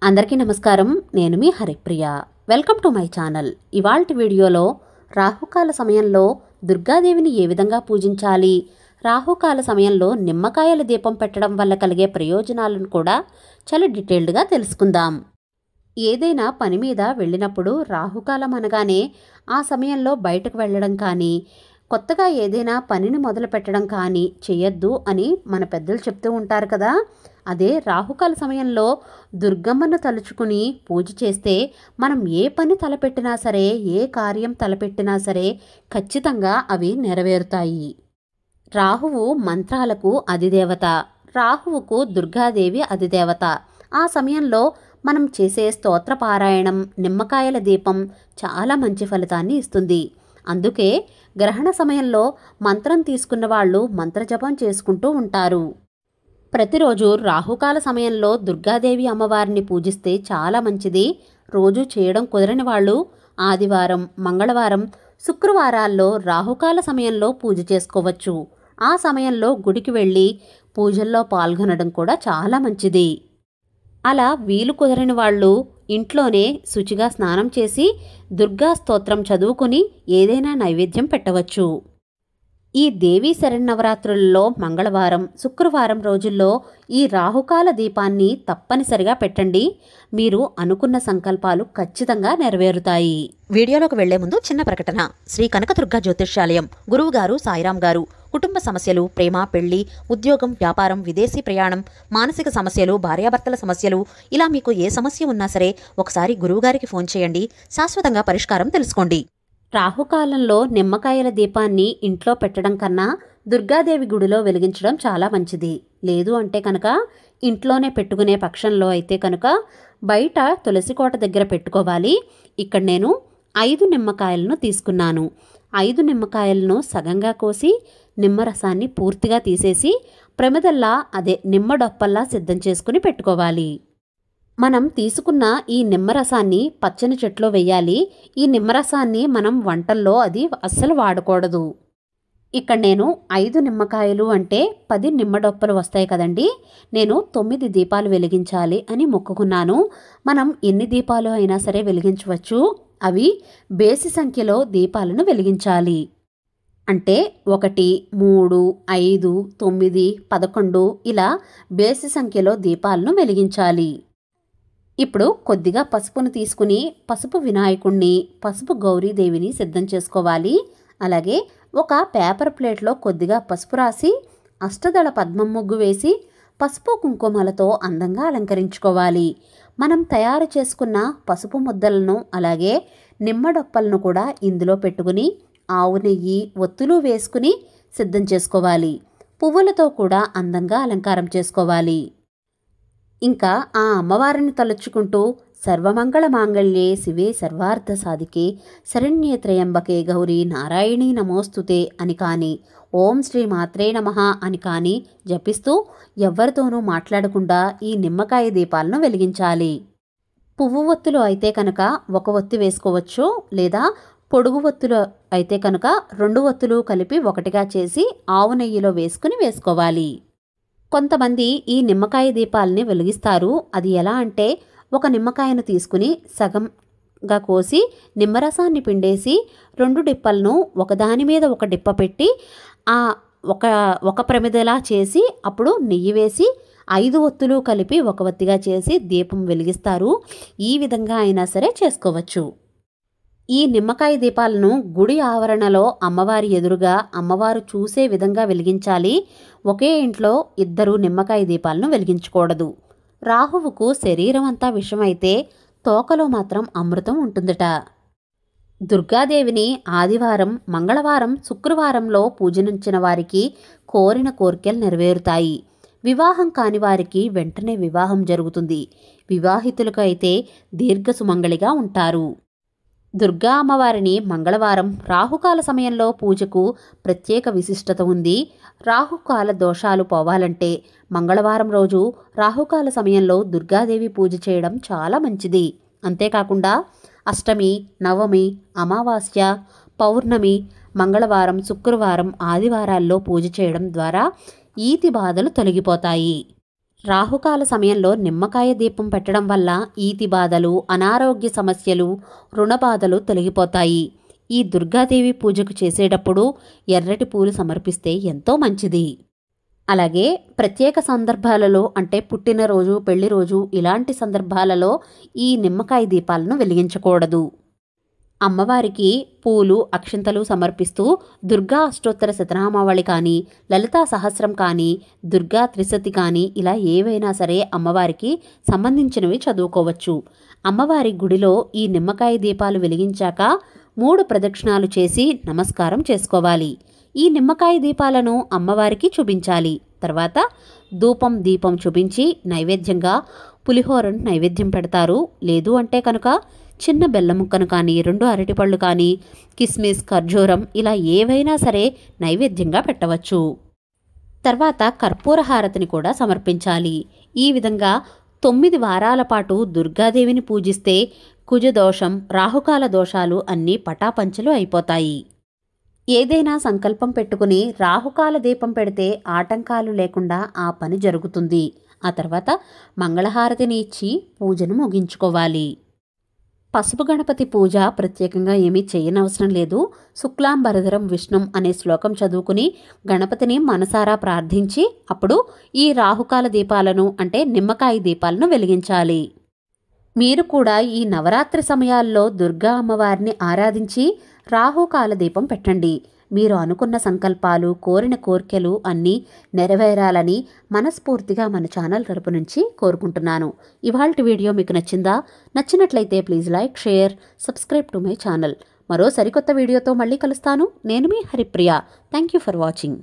అందరికీ నమస్కారం. నేను మీ Haripriya. Welcome to my channel. ఇవాల్టి వీడియోలో రాహుకాల సమయంలో దుర్గాదేవిని ఏ విధంగా పూజించాలి, రాహుకాల సమయంలో నిమ్మకాయల దీపం పెట్టడం వల్ల కలిగే ప్రయోజనాలను కూడా చాలా డీటెయిల్డ్గా తెలుసుకుందాం. ఏదైనా పని మీద వెళ్ళినప్పుడు రాహుకాలం అనగానే ఆ సమయంలో బయటకు వెళ్ళడం కానీ, కొత్తగా ఏదైనా పనిని మొదలు పెట్టడం కానీ చేయొద్దు అని మన పెద్దలు చెప్తూ ఉంటారు కదా. అదే రాహుకాల సమయంలో దుర్గమ్మను తలుచుకుని పూజ చేస్తే మనం ఏ పని తలపెట్టినా సరే, ఏ కార్యం తలపెట్టినా సరే ఖచ్చితంగా అవి నెరవేరుతాయి. రాహువు మంత్రాలకు అధిదేవత, రాహువుకు దుర్గాదేవి అధిదేవత. ఆ సమయంలో మనం చేసే స్తోత్ర పారాయణం, నిమ్మకాయల దీపం చాలా మంచి ఫలితాన్ని ఇస్తుంది. అందుకే గ్రహణ సమయంలో మంత్రం తీసుకున్న వాళ్ళు మంత్రజపం చేసుకుంటూ ఉంటారు. ప్రతిరోజు రాహుకాల సమయంలో దుర్గాదేవి అమ్మవారిని పూజిస్తే చాలా మంచిది. రోజు చేయడం కుదరని వాళ్ళు ఆదివారం, మంగళవారం, శుక్రవారాల్లో రాహుకాల సమయంలో పూజ చేసుకోవచ్చు. ఆ సమయంలో గుడికి వెళ్ళి పూజల్లో పాల్గొనడం కూడా చాలా మంచిది. అలా వీలు కుదరని వాళ్ళు ఇంట్లోనే శుచిగా స్నానం చేసి దుర్గా స్తోత్రం చదువుకుని ఏదైనా నైవేద్యం పెట్టవచ్చు. ఈ దేవీ శరన్నవరాత్రులలో మంగళవారం, శుక్రవారం రోజుల్లో ఈ రాహుకాల దీపాన్ని తప్పనిసరిగా పెట్టండి. మీరు అనుకున్న సంకల్పాలు ఖచ్చితంగా నెరవేరుతాయి. వీడియోలోకి వెళ్లే ముందు చిన్న ప్రకటన. శ్రీ కనకదుర్గ జ్యోతిష్యాలయం గురువుగారు సాయిరాం గారు కుటుంబ సమస్యలు, ప్రేమ, పెళ్లి, ఉద్యోగం, వ్యాపారం, విదేశీ ప్రయాణం, మానసిక సమస్యలు, భార్యాభర్తల సమస్యలు, ఇలా మీకు ఏ సమస్య ఉన్నా సరే ఒకసారి గురువుగారికి ఫోన్ చేయండి. శాశ్వతంగా పరిష్కారం తెలుసుకోండి. రాహుకాలంలో నిమ్మకాయల దీపాన్ని ఇంట్లో పెట్టడం కన్నా దుర్గాదేవి గుడిలో వెలిగించడం చాలా మంచిది. లేదు అంటే కనుక ఇంట్లోనే పెట్టుకునే పక్షంలో అయితే కనుక బయట తులసికోట దగ్గర పెట్టుకోవాలి. ఇక్కడ నేను 5 నిమ్మకాయలను తీసుకున్నాను. 5 నిమ్మకాయలను సగంగా కోసి నిమ్మరసాన్ని పూర్తిగా తీసేసి ప్రమిదల్లా నిమ్మడొప్పల్లా సిద్ధం చేసుకుని పెట్టుకోవాలి. మనం తీసుకున్న ఈ నిమ్మరసాన్ని పచ్చని చెట్లో వేయాలి. ఈ నిమ్మరసాన్ని మనం వంటల్లో అస్సలు వాడకూడదు. ఇక్కడ నేను 5 నిమ్మకాయలు అంటే 10 నిమ్మడొప్పలు వస్తాయి కదండి. నేను 9 దీపాలు వెలిగించాలి అని మొక్కుకున్నాను. మనం ఎన్ని దీపాలు అయినా సరే వెలిగించవచ్చు. అవి బేసి సంఖ్యలో దీపాలను వెలిగించాలి. అంటే 1, 3, 5, 9, 11 ఇలా బేసి సంఖ్యలో దీపాలను వెలిగించాలి. ఇప్పుడు కొద్దిగా పసుపును తీసుకుని పసుపు వినాయకుణ్ణి, పసుపు గౌరీదేవిని సిద్ధం చేసుకోవాలి. అలాగే ఒక పేపర్ ప్లేట్లో కొద్దిగా పసుపు రాసి అష్టదళ పద్మం ముగ్గు వేసి పసుపు కుంకుమలతో అందంగా అలంకరించుకోవాలి. మనం తయారు చేసుకున్న పసుపు ముద్దలను అలాగే నిమ్మడొప్పలను కూడా ఇందులో పెట్టుకుని ఆవు నెయ్యి, ఒత్తులు వేసుకుని సిద్ధం చేసుకోవాలి. పువ్వులతో కూడా అందంగా అలంకారం చేసుకోవాలి. ఇంకా ఆ అమ్మవారిని తలుచుకుంటూ సర్వమంగళ మాంగళ్యే శివే సర్వార్థ సాధికే శరణ్యే త్రయంబకే గౌరీ నారాయణీ నమోస్తుతే అని కానీ, ఓం శ్రీ మాత్రే నమః అని కానీ జపిస్తూ ఎవ్వరితోనూ మాట్లాడకుండా ఈ నిమ్మకాయ దీపాలను వెలిగించాలి. పువ్వు ఒత్తులు అయితే కనుక 1 ఒత్తి వేసుకోవచ్చు. లేదా పొడుగు ఒత్తులు అయితే కనుక 2 ఒత్తులు కలిపి ఒకటిగా చేసి ఆవు నెయ్యిలో వేసుకోవాలి. కొంతమంది ఈ నిమ్మకాయ దీపాలని వెలిగిస్తారు. అది ఎలా అంటే ఒక నిమ్మకాయను తీసుకుని సగంగా కోసి నిమ్మరసాన్ని పిండేసి 2 డిప్పలను ఒకదాని మీద ఒక డిప్ప పెట్టి ఆ ఒక ప్రమిదలా చేసి అప్పుడు నెయ్యి వేసి 5 ఒత్తులు కలిపి 1 ఒత్తిగా చేసి దీపం వెలిగిస్తారు. ఈ విధంగా అయినా సరే చేసుకోవచ్చు. ఈ నిమ్మకాయ దీపాలను గుడి ఆవరణలో అమ్మవారి ఎదురుగా అమ్మవారు చూసే విధంగా వెలిగించాలి. ఒకే ఇంట్లో 2 నిమ్మకాయ దీపాలను వెలిగించకూడదు. రాహువుకు శరీరం అంతా విషమైతే తోకలో మాత్రం అమృతం ఉంటుందట. దుర్గాదేవిని ఆదివారం, మంగళవారం, శుక్రవారంలో పూజించిన వారికి కోరిన కోరికలు నెరవేరుతాయి. వివాహం కాని వారికి వెంటనే వివాహం జరుగుతుంది. వివాహితులకు అయితే దీర్ఘసుమంగళిగా ఉంటారు. దుర్గా అమ్మవారిని మంగళవారం రాహుకాల సమయంలో పూజకు ప్రత్యేక విశిష్టత ఉంది. రాహుకాల దోషాలు పోవాలంటే మంగళవారం రోజు రాహుకాల సమయంలో దుర్గాదేవి పూజ చేయడం చాలా మంచిది. అంతేకాకుండా అష్టమి, నవమి, అమావాస్య, పౌర్ణమి, మంగళవారం, శుక్రవారం, ఆదివారాల్లో పూజ చేయడం ద్వారా ఈతి బాధలు తొలగిపోతాయి. రాహుకాల సమయంలో నిమ్మకాయ దీపం పెట్టడం వల్ల ఈతి బాధలు, అనారోగ్య సమస్యలు, రుణ బాధలు తొలగిపోతాయి. ఈ దుర్గాదేవి పూజకు చేసేటప్పుడు ఎర్రటి పూలు సమర్పిస్తే ఎంతో మంచిది. అలాగే ప్రత్యేక సందర్భాలలో అంటే పుట్టినరోజు, పెళ్లిరోజు ఇలాంటి సందర్భాలలో ఈ నిమ్మకాయ దీపాలను వెలిగించకూడదు. అమ్మవారికి పూలు, అక్షింతలు సమర్పిస్తూ దుర్గా అష్టోత్తర శతనామావళి కానీ, లలితా సహస్రం కానీ, దుర్గా త్రిశతి కానీ ఇలా ఏవైనా సరే అమ్మవారికి సంబంధించినవి చదువుకోవచ్చు. అమ్మవారి గుడిలో ఈ నిమ్మకాయ దీపాలు వెలిగించాక 3 ప్రదక్షిణాలు చేసి నమస్కారం చేసుకోవాలి. ఈ నిమ్మకాయ దీపాలను అమ్మవారికి చూపించాలి. తర్వాత ధూపం, దీపం చూపించి నైవేద్యంగా పులిహోరను నైవేద్యం పెడతారు. లేదు అంటే కనుక చిన్న బెల్లం ముక్కను కానీ, 2 అరటిపళ్ళు కానీ, కిస్మిస్, ఖర్జూరం ఇలా ఏవైనా సరే నైవేద్యంగా పెట్టవచ్చు. తర్వాత కర్పూర హారతిని కూడా సమర్పించాలి. ఈ విధంగా 9 వారాల పాటు దుర్గాదేవిని పూజిస్తే కుజదోషం, రాహుకాల దోషాలు అన్నీ పటాపంచలు అయిపోతాయి. ఏదైనా సంకల్పం పెట్టుకుని రాహుకాల దీపం పెడితే ఆటంకాలు లేకుండా ఆ పని జరుగుతుంది. ఆ తర్వాత మంగళహారతిని ఇచ్చి పూజను ముగించుకోవాలి. పసుపు గణపతి పూజ ప్రత్యేకంగా ఏమీ చేయనవసరం లేదు. శుక్లాంబరధరం విష్ణుం అనే శ్లోకం చదువుకుని గణపతిని మనసారా ప్రార్థించి అప్పుడు ఈ రాహుకాల దీపాలను అంటే నిమ్మకాయ దీపాలను వెలిగించాలి. మీరు కూడా ఈ నవరాత్రి సమయాల్లో దుర్గా అమ్మవారిని ఆరాధించి రాహుకాల దీపం పెట్టండి. మీరు అనుకున్న సంకల్పాలు, కోరిన కోర్కెలు అన్నీ నెరవేరాలని మనస్ఫూర్తిగా మన ఛానల్ తరపు నుంచి కోరుకుంటున్నాను. ఇవాల్టి వీడియో మీకు నచ్చిందా? నచ్చినట్లయితే please like, share, subscribe to my channel. మరో సరికొత్త వీడియోతో మళ్ళీ కలుస్తాను. నేను మీ Haripriya. Thank you for watching.